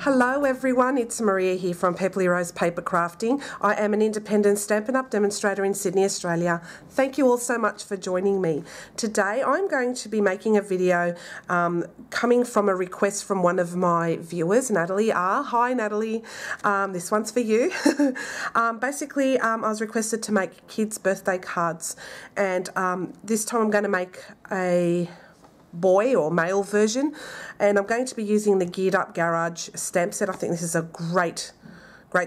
Hello everyone, it's Maria here from Pepperly Rose Paper Crafting. I am an independent Stampin' Up demonstrator in Sydney, Australia. Thank you all so much for joining me. Today I'm going to be making a video coming from a request from one of my viewers, Natalie R. Hi Natalie, this one's for you. Basically, I was requested to make kids' birthday cards, and this time I'm going to make a boy or male version, and I'm going to be using the Geared Up Garage stamp set. I think this is a great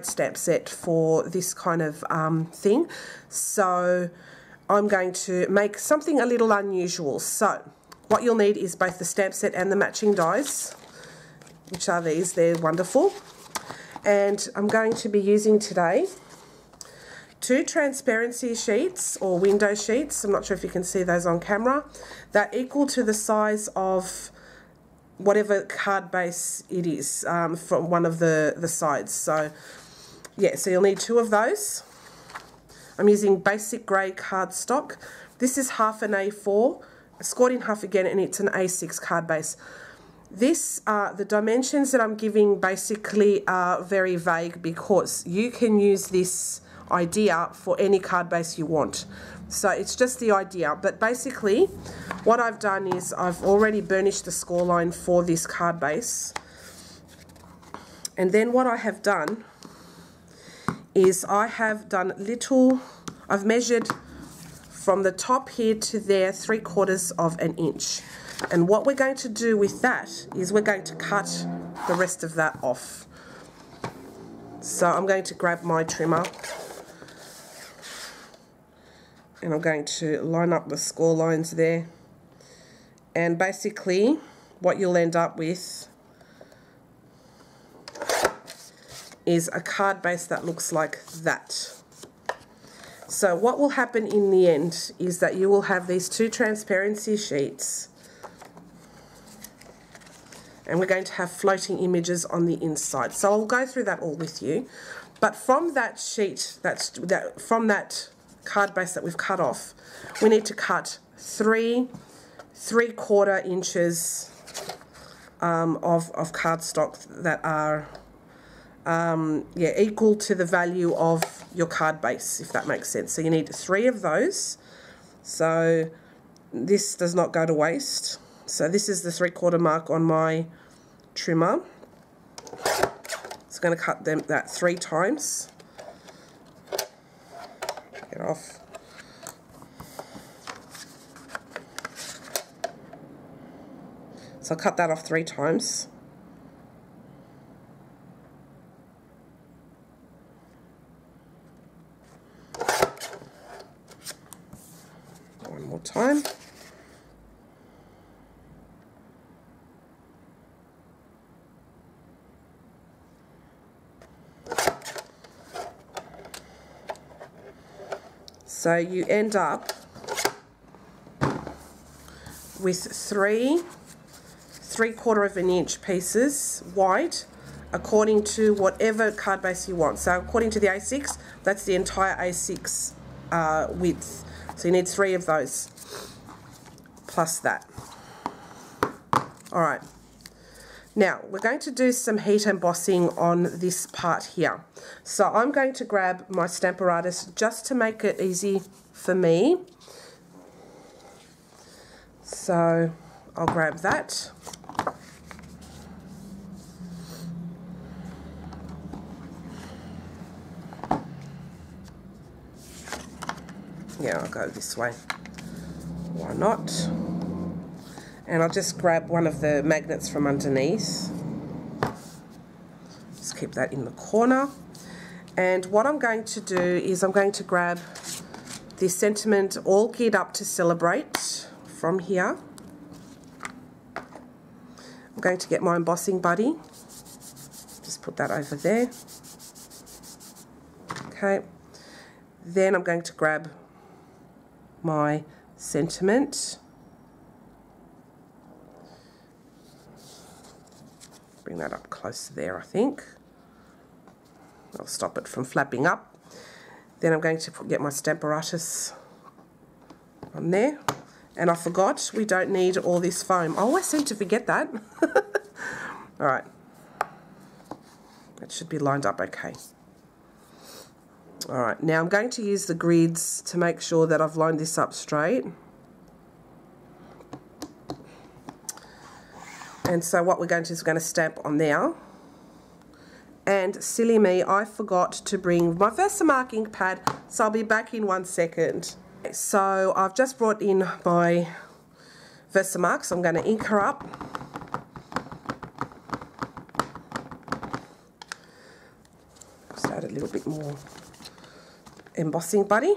stamp set for this kind of thing. So I'm going to make something a little unusual. So what you'll need is both the stamp set and the matching dies, which are these. They're wonderful. And I'm going to be using today 2 transparency sheets or window sheets. I'm not sure if you can see those on camera. They're equal to the size of whatever card base it is from one of the sides. So yeah, so you'll need 2 of those. I'm using basic grey cardstock. This is half an A4, scored in half again, and it's an A6 card base. This, the dimensions that I'm giving basically are very vague because you can use this idea for any card base you want. So it's just the idea, but basically what I've done is I've already burnished the score line for this card base, and then what I have done is I've measured from the top here to there 3/4 of an inch, and what we're going to do with that is we're going to cut the rest of that off. So I'm going to grab my trimmer and I'm going to line up the score lines there, and basically what you'll end up with is a card base that looks like that. So what will happen in the end is that you will have these 2 transparency sheets, and we're going to have floating images on the inside. So I'll go through that all with you, but from that sheet, from that card base that we've cut off, we need to cut 3/4 inches of cardstock that are equal to the value of your card base, if that makes sense. So you need 3 of those, so this does not go to waste. So this is the 3/4 mark on my trimmer. It's going to cut that 3 times. Get off. So I'll cut that off 3 times. One more time. So you end up with 3/4 of an inch pieces wide, according to whatever card base you want. So according to the A6, that's the entire A6 width. So you need 3 of those plus that. Alright. Now, we're going to do some heat embossing on this part here. So I'm going to grab my Stamparatus just to make it easy for me. So I'll grab that. Yeah, I'll go this way. Why not? And I'll just grab one of the magnets from underneath. Just keep that in the corner. And what I'm going to do is I'm going to grab the sentiment All Geared Up to Celebrate from here. I'm going to get my embossing buddy. Just put that over there. Okay. Then I'm going to grab my sentiment. Bring that up close there, I think. I'll stop it from flapping up. Then I'm going to get my Stamparatus on there. And I forgot, we don't need all this foam. I always seem to forget that. Alright. That should be lined up okay. Alright, now I'm going to use the grids to make sure that I've lined this up straight. And so what we're going to do is we're going to stamp on there. And silly me, I forgot to bring my Versamark ink pad, so I'll be back in 1 second. So I've just brought in my Versamark, so I'm going to ink her up. Just add a little bit more embossing buddy.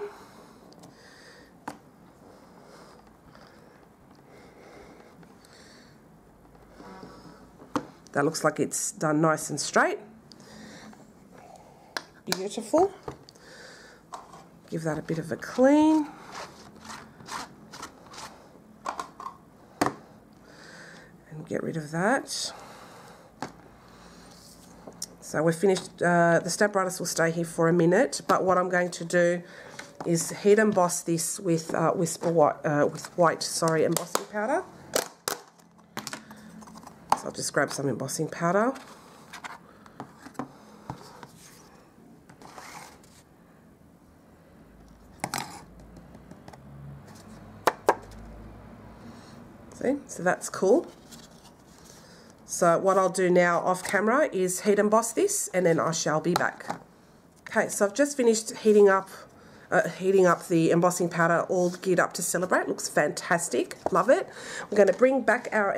That looks like it's done nice and straight. Beautiful. Give that a bit of a clean. And get rid of that. So we're finished. The stamp artist will stay here for a minute, but what I'm going to do is heat emboss this with white embossing powder. So I'll just grab some embossing powder. See, so that's cool. So what I'll do now off camera is heat emboss this, and then I shall be back. Okay, so I've just finished heating up the embossing powder, all geared up to celebrate. Looks fantastic, love it. We're going to bring back our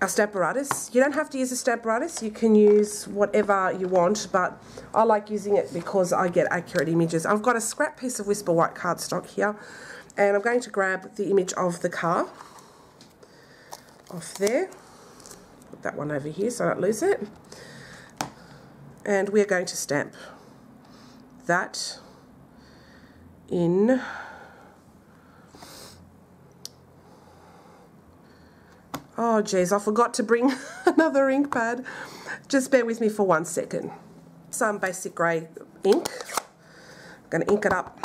stamp apparatus. You don't have to use a stamp apparatus, you can use whatever you want, but I like using it because I get accurate images. I've got a scrap piece of Whisper White cardstock here, and I'm going to grab the image of the car off there. Put that one over here so I don't lose it. And we're going to stamp that in oh geez, I forgot to bring another ink pad. Just bear with me for 1 second. Some basic grey ink. I'm going to ink it up.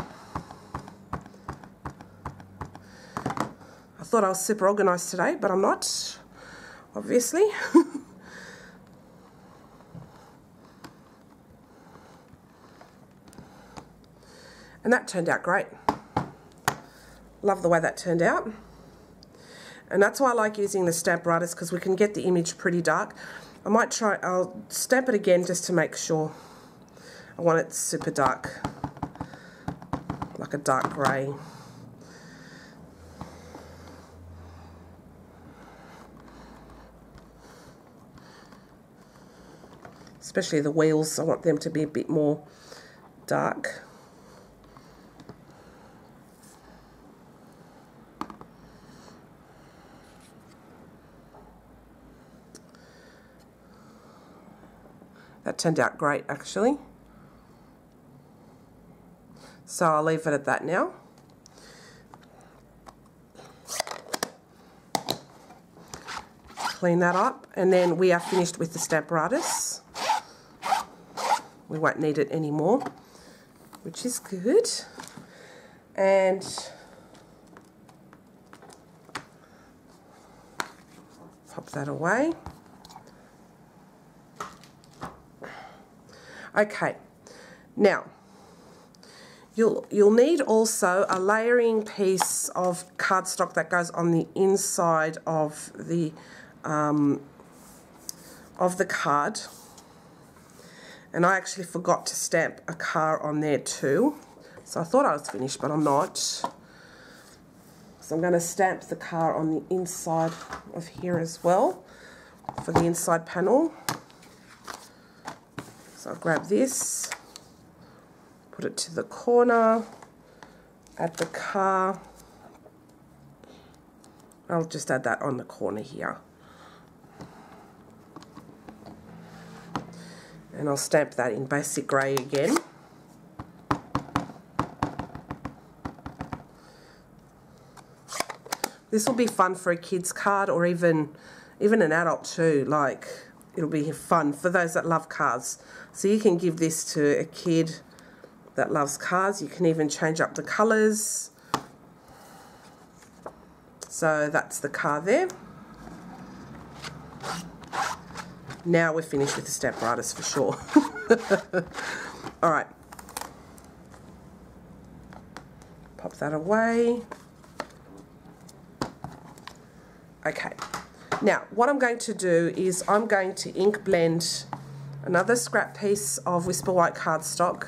I thought I was super organised today, but I'm not, obviously. And that turned out great. Love the way that turned out. And that's why I like using the stamp apparatus, because we can get the image pretty dark. I'll stamp it again just to make sure. I want it super dark, like a dark grey. Especially the wheels, I want them to be a bit more dark. That turned out great, actually. So I'll leave it at that now. Clean that up, and then we are finished with the stamp apparatus. We won't need it anymore, which is good. And pop that away. Okay, now you'll need also a layering piece of cardstock that goes on the inside of the card. And I actually forgot to stamp a car on there too. So I thought I was finished, but I'm not. So I'm going to stamp the car on the inside of here as well for the inside panel. So I'll grab this, put it to the corner, add the car. I'll just add that on the corner here. And I'll stamp that in basic grey again. This will be fun for a kid's card, or even an adult too. Like, it'll be fun for those that love cars. So you can give this to a kid that loves cars. You can even change up the colours. So that's the car there. Now we're finished with the stamp writers for sure. All right. Pop that away. Okay. Now, what I'm going to do is I'm going to ink blend another scrap piece of Whisper White cardstock.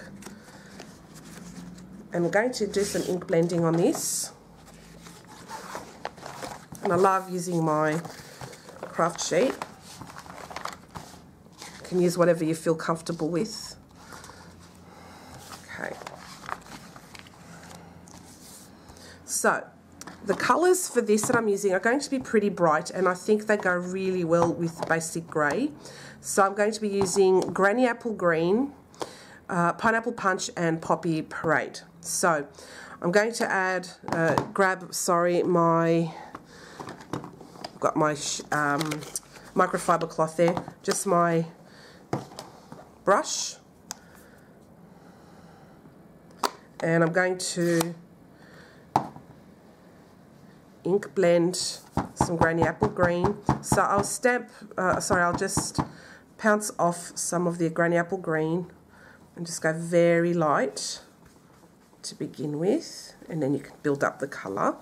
And we're going to do some ink blending on this. And I love using my craft sheet. You can use whatever you feel comfortable with. Okay. So, the colours for this that I'm using are going to be pretty bright, and I think they go really well with basic grey. So I'm going to be using Granny Apple Green, Pineapple Punch and Poppy Parade. So I'm going to add, got my microfiber cloth there, just my brush, and I'm going to ink blend some Granny Apple Green. So I'll I'll just pounce off some of the Granny Apple Green and just go very light to begin with, and then you can build up the colour.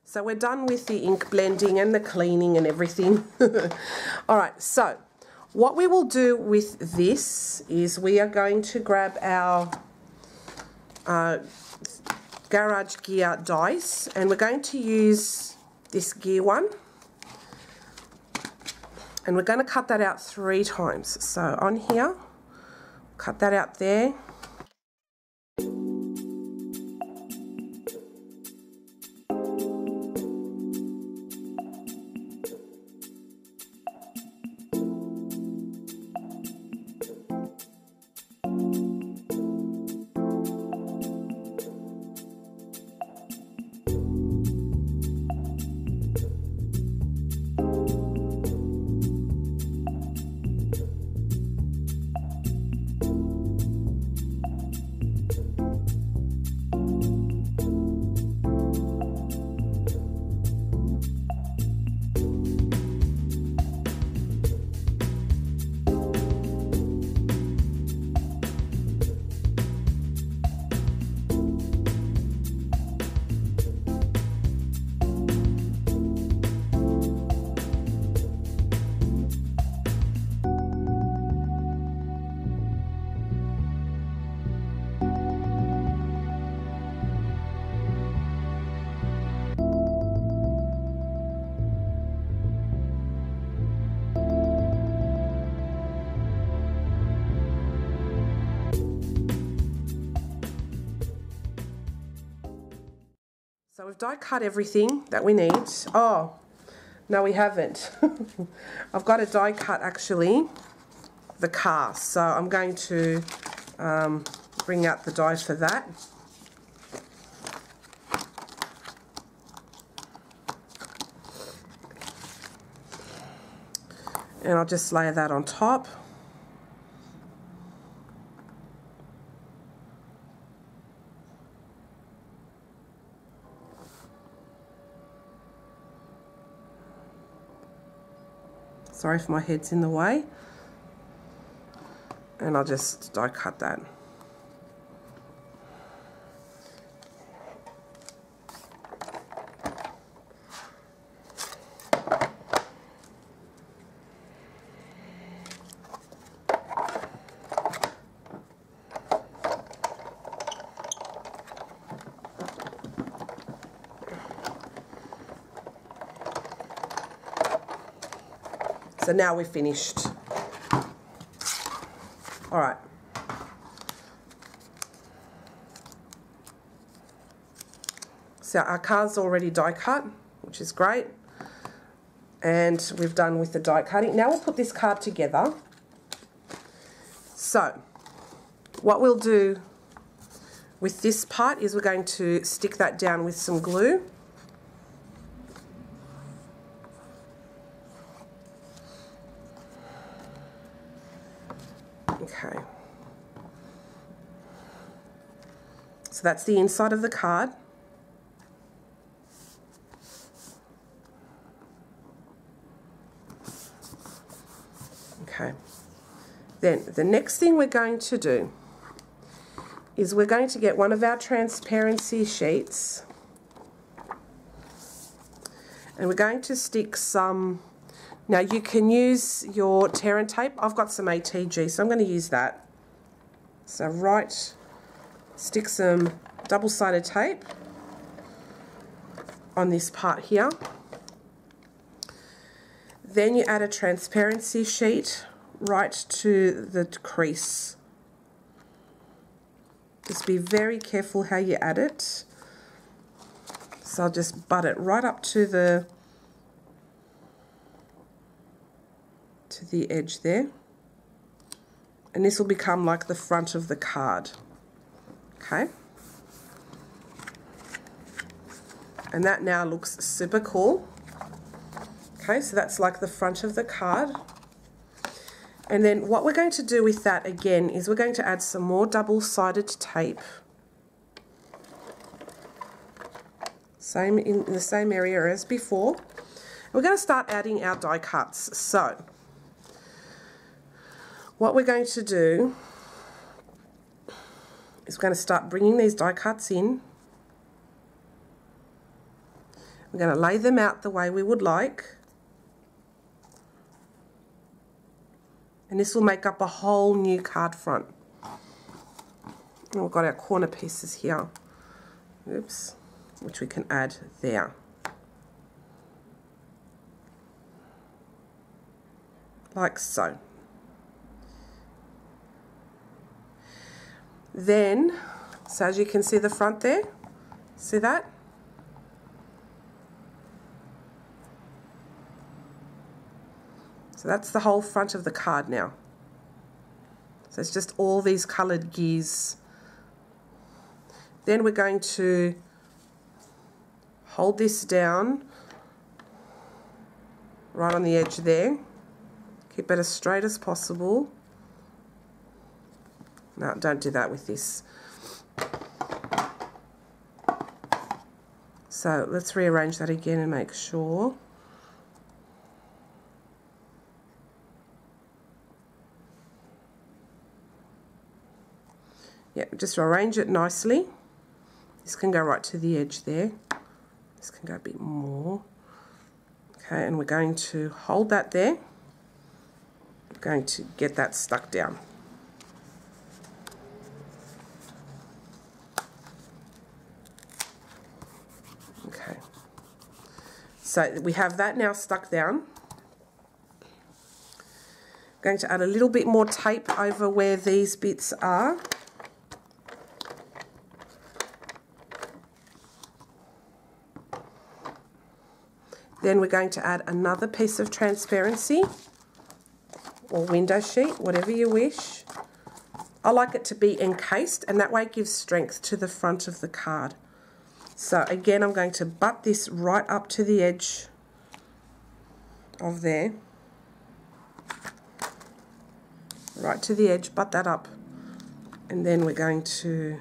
So we're done with the ink blending and the cleaning and everything. All right, so what we will do with this is we are going to grab our garage gear dice, and we're going to use this gear one, and we're going to cut that out 3 times. So on here, cut that out there. So we've die cut everything that we need. Oh, no we haven't. I've got a die cut actually, the car. So I'm going to bring out the die for that. And I'll just layer that on top. Sorry if my head's in the way. And I'll just die cut that. So now we're finished. All right. So our card's already die cut, which is great. And we've done with the die cutting. Now we'll put this card together. So what we'll do with this part is we're going to stick that down with some glue. Okay. So that's the inside of the card. Okay. Then the next thing we're going to do is we're going to get one of our transparency sheets and we're going to stick some. Now you can use your tear and tape. I've got some ATG, so I'm going to use that. So stick some double-sided tape on this part here. Then you add a transparency sheet right to the crease. Just be very careful how you add it. So I'll just butt it right up to the edge there, and this will become like the front of the card. Okay, and that now looks super cool. Okay, so that's like the front of the card. And then what we're going to do with that again is we're going to add some more double-sided tape, same in the same area as before. We're going to start adding our die cuts. So what we're going to do is we're going to start bringing these die cuts in. We're going to lay them out the way we would like. And this will make up a whole new card front. And we've got our corner pieces here. Oops. Which we can add there. Like so. Then, so as you can see the front there, see that? So that's the whole front of the card now. So it's just all these coloured gears. Then we're going to hold this down right on the edge there. Keep it as straight as possible. No, don't do that with this. So let's rearrange that again and make sure. Yeah, just arrange it nicely. This can go right to the edge there. This can go a bit more. Okay, and we're going to hold that there. We're going to get that stuck down. Okay, so we have that now stuck down. I'm going to add a little bit more tape over where these bits are. Then we're going to add another piece of transparency or window sheet, whatever you wish. I like it to be encased, and that way it gives strength to the front of the card. So again, I'm going to butt this right up to the edge of there. Right to the edge, butt that up. And then we're going to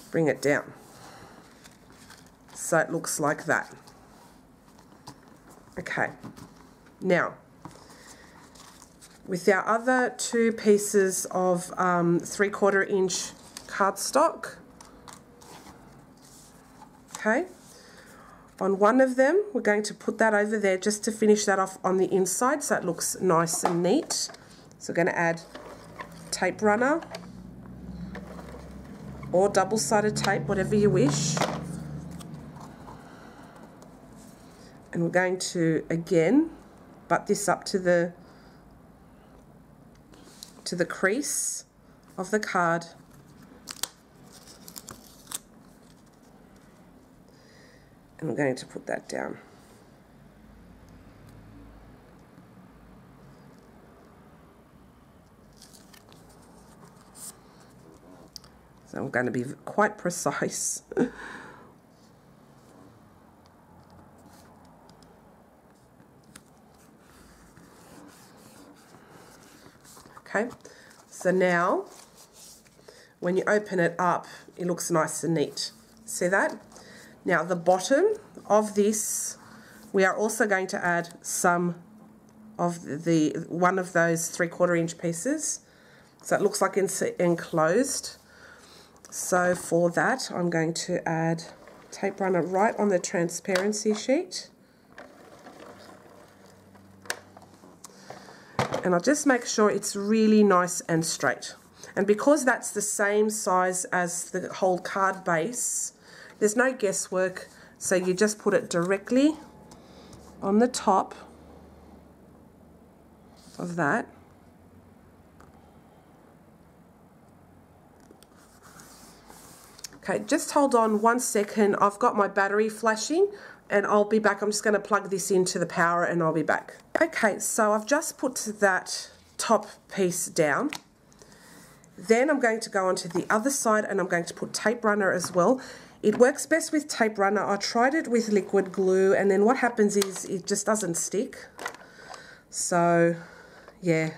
bring it down. So it looks like that. Okay, now with our other two pieces of 3/4 inch cardstock, okay, on one of them we're going to put that over there just to finish that off on the inside so it looks nice and neat. So we're going to add tape runner or double-sided tape, whatever you wish. And we're going to again butt this up to the crease of the card. And we're going to put that down. So I'm going to be quite precise. Okay, so now when you open it up, it looks nice and neat. See that? Now the bottom of this, we are also going to add some of one of those 3/4 inch pieces, so it looks like it's enclosed. So for that, I'm going to add tape runner right on the transparency sheet. And I'll just make sure it's really nice and straight. And because that's the same size as the whole card base, there's no guesswork, so you just put it directly on the top of that. Okay, just hold on 1 second. I've got my battery flashing and I'll be back. I'm just going to plug this into the power and I'll be back. Okay, so I've just put that top piece down. Then I'm going to go on to the other side and I'm going to put tape runner as well. It works best with tape runner. I tried it with liquid glue and then what happens is it just doesn't stick. So, yeah.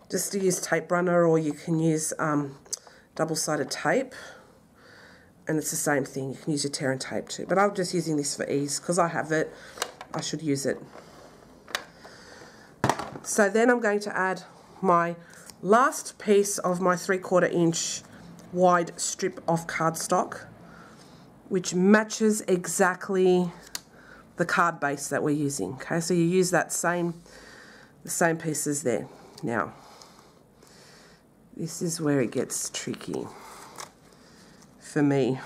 Just to use tape runner, or you can use double-sided tape. And it's the same thing. You can use your tear and tape too. But I'm just using this for ease because I have it. I should use it. So then I'm going to add my last piece of my 3/4 inch wide strip of cardstock, which matches exactly the card base that we're using. Okay, so you use the same pieces there. Now, this is where it gets tricky for me.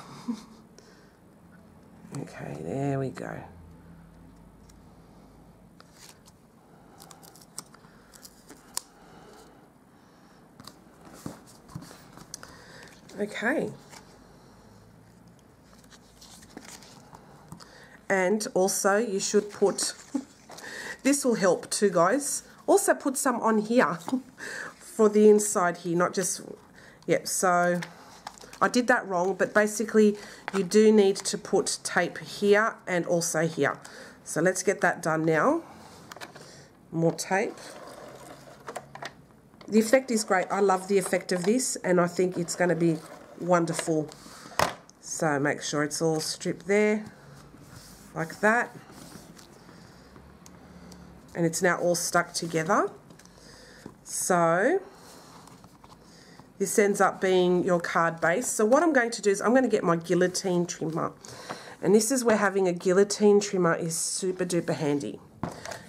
Okay, there we go. Okay. And also you should put, this will help too guys, also put some on here for the inside here, not just, yep, so I did that wrong, but basically you do need to put tape here and also here. So let's get that done now. More tape. The effect is great. I love the effect of this and I think it's going to be wonderful. So make sure it's all stripped there, like that. And it's now all stuck together. So this ends up being your card base. So what I'm going to do is I'm going to get my guillotine trimmer. And this is where having a guillotine trimmer is super duper handy.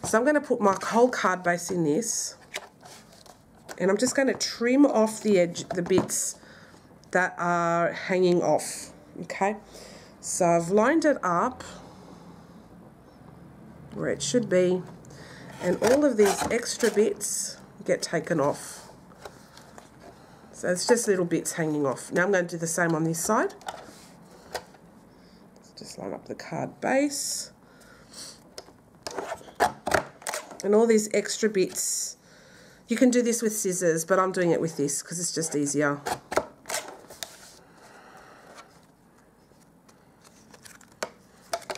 So I'm going to put my whole card base in this. And I'm just going to trim off the edge, the bits that are hanging off. Okay. So I've lined it up where it should be. And all of these extra bits get taken off. So it's just little bits hanging off. Now I'm going to do the same on this side. Just line up the card base. And all these extra bits, you can do this with scissors, but I'm doing it with this because it's just easier.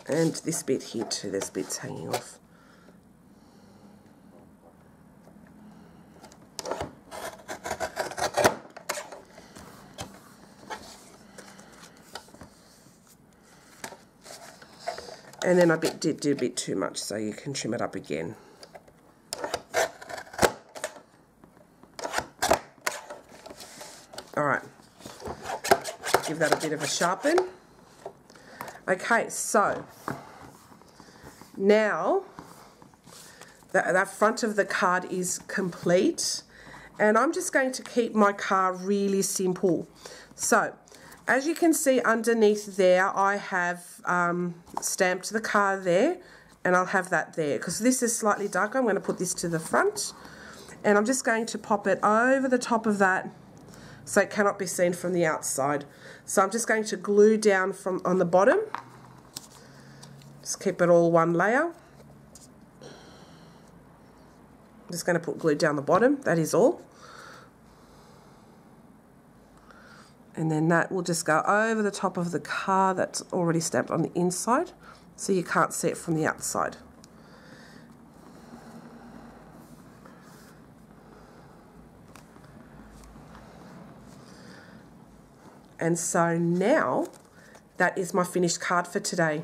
And this bit here too, there's bits hanging off. And then I did do a bit too much, so you can trim it up again. Alright, give that a bit of a sharpen. Okay, so now that front of the card is complete, and I'm just going to keep my card really simple. So as you can see underneath there, I have stamped the card there, and I'll have that there. Because this is slightly darker, I'm going to put this to the front, and I'm just going to pop it over the top of that so it cannot be seen from the outside. So I'm just going to glue down from on the bottom. Just keep it all one layer. I'm just going to put glue down the bottom, that is all. And then that will just go over the top of the card that's already stamped on the inside, so you can't see it from the outside. And so now that is my finished card for today.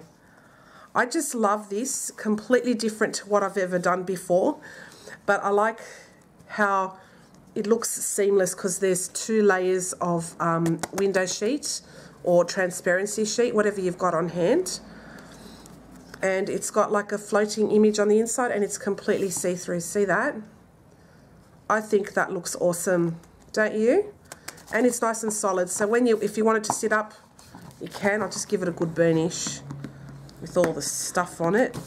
I just love this, completely different to what I've ever done before, but I like how it looks seamless because there's 2 layers of window sheet or transparency sheet, whatever you've got on hand. And it's got like a floating image on the inside, and it's completely see-through. See that? I think that looks awesome, don't you? And it's nice and solid, so if you want it to sit up, you can. I'll just give it a good burnish with all the stuff on it.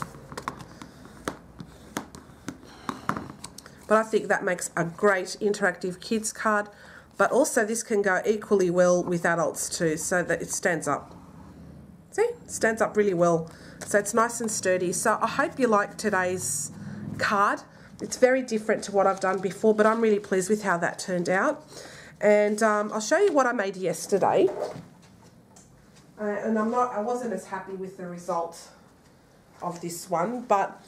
But I think that makes a great interactive kids card, but also this can go equally well with adults too, so that it stands up. See? It stands up really well. So it's nice and sturdy. So I hope you like today's card. It's very different to what I've done before, but I'm really pleased with how that turned out. And I'll show you what I made yesterday. And I wasn't as happy with the result of this one, but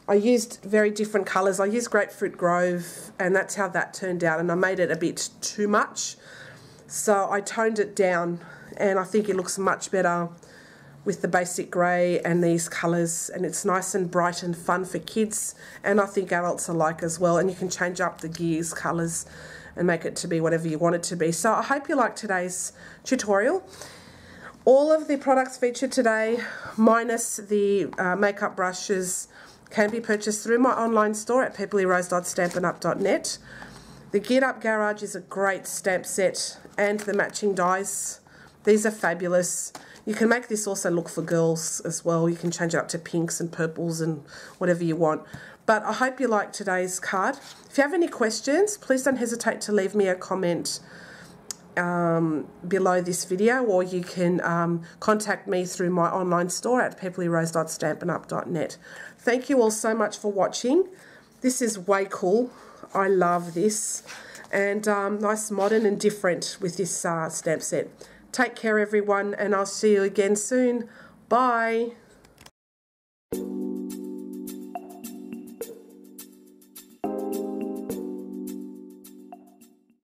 I used very different colours. I used Grapefruit Grove, and that's how that turned out. And I made it a bit too much, so I toned it down, and I think it looks much better with the basic grey and these colours, and it's nice and bright and fun for kids, and I think adults alike as well. And you can change up the gears, colours, and make it to be whatever you want it to be. So I hope you like today's tutorial. All of the products featured today, minus the makeup brushes, can be purchased through my online store at pepperlyrose.stampinup.net. The Geared Up Garage is a great stamp set, and the matching dies. These are fabulous. You can make this also look for girls as well. You can change it up to pinks and purples and whatever you want. But I hope you liked today's card. If you have any questions, please don't hesitate to leave me a comment below this video, or you can contact me through my online store at pepperlyrose.stampinup.net. Thank you all so much for watching. This is way cool. I love this, and nice, modern and different with this stamp set. Take care everyone, and I'll see you again soon. Bye.